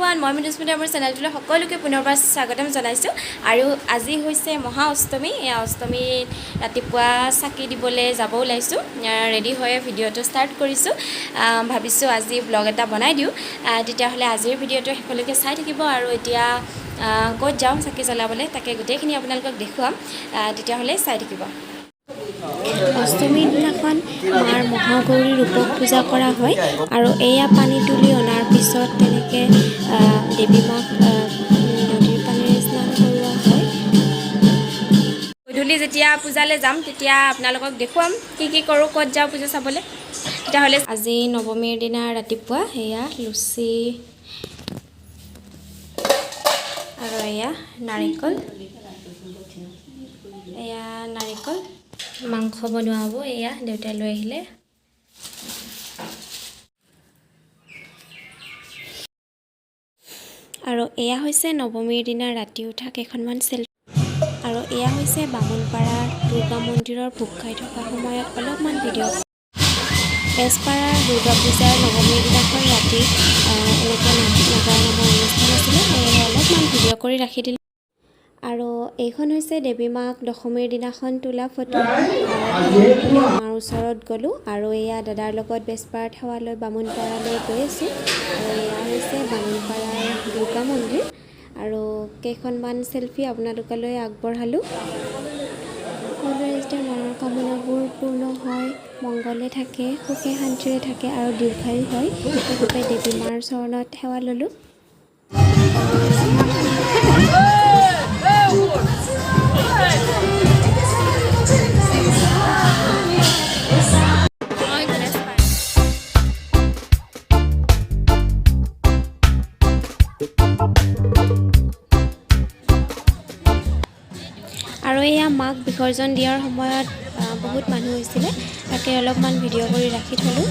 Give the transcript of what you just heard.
everyone মই মিনুস্মিতা মোৰ চেনেলটোলৈ সকলোকে পুনৰবাৰ স্বাগতম জনাইছোঁ আৰু আজি হৈছে মহা অষ্টমী এই অষ্টমীত ৰাতিপুৱা চাকি দিবলৈ যাব ওলাইছোঁ ৰেডি হৈ ভিডিঅ'টো ষ্টাৰ্ট কৰিছোঁ ভাবিছোঁ আজি ব্লগ এটা বনাই দিওঁ তেতিয়াহ'লে আজিৰ ভিডিঅ'টো শেষলৈকে চাই থাকিব আৰু এতিয়া ক'ত যাওঁ চাকি জ্বলাবলৈ তাকে গোটেইখিনি আপোনালোকক দেখুৱাম তেতিয়াহ'লে চাই থাকিব অষ্টমীৰ দিনাখন মাৰ মহাগৌৰী ৰূপক পূজা কৰা হয় আৰু এয়া পানী তুলি অনাৰ পিছত তেনেকৈ দেৱী মাক নদীৰ পানীৰে স্নান কৰোৱা হয় গধূলি যেতিয়া পূজালৈ যাম তেতিয়া আপোনালোকক দেখুৱাম কি কৰোঁ ক'ত যাওঁ পূজা চাবলৈ তেতিয়াহ'লে আজি নৱমীৰ দিনা ৰাতিপুৱা এয়া লুচি আৰু এয়া নাৰিকল মাংস বনোৱা হ'ব এয়া দেউতাই লৈ আহিলে আৰু এয়া হৈছে নৱমীৰ দিনা ৰাতি উঠা কেইখনমান চেলফি আৰু এয়া হৈছে বামুণপাৰাৰ দুৰ্গা মন্দিৰৰ ভোগ খাই থকা সময়ত অলপমান ভিডিঅ' বেজপাৰাৰ দুৰ্গা পূজাৰ নৱমীৰ দিনাখন ৰাতি এনেকৈ নাগাৰা নামৰ অনুষ্ঠান আছিলে সেয়েহে অলপমান ভিডিঅ' কৰি ৰাখি দিলোঁ আৰু এইখন হৈছে দেৱী মাক দশমীৰ দিনাখন তোলা ফটো মাৰ ওচৰত গ'লোঁ আৰু এয়া দাদাৰ লগত বেজপাৰাত সেৱা লৈ বামুণপাৰালৈ গৈ আছোঁ আৰু এয়া হৈছে বামুণপাৰাৰ দুৰ্গা মন্দিৰ আৰু কেইখনমান চেলফি আপোনালোকলৈ আগবঢ়ালোঁ সকলোৰে যেতিয়া মনৰ কামনাবোৰ পূৰ্ণ হয় মংগলে থাকে সুখে শান্তিৰে থাকে আৰু দীৰ্ঘায়ু হয় সেইবাবে দেৱী মাৰ চৰণত সেৱা ল'লোঁ আৰু এয়া মাক বিসৰ্জন দিয়াৰ সময়ত বহুত মানুহ হৈছিলে তাকে অলপমান ভিডিঅ' কৰি ৰাখি থলোঁ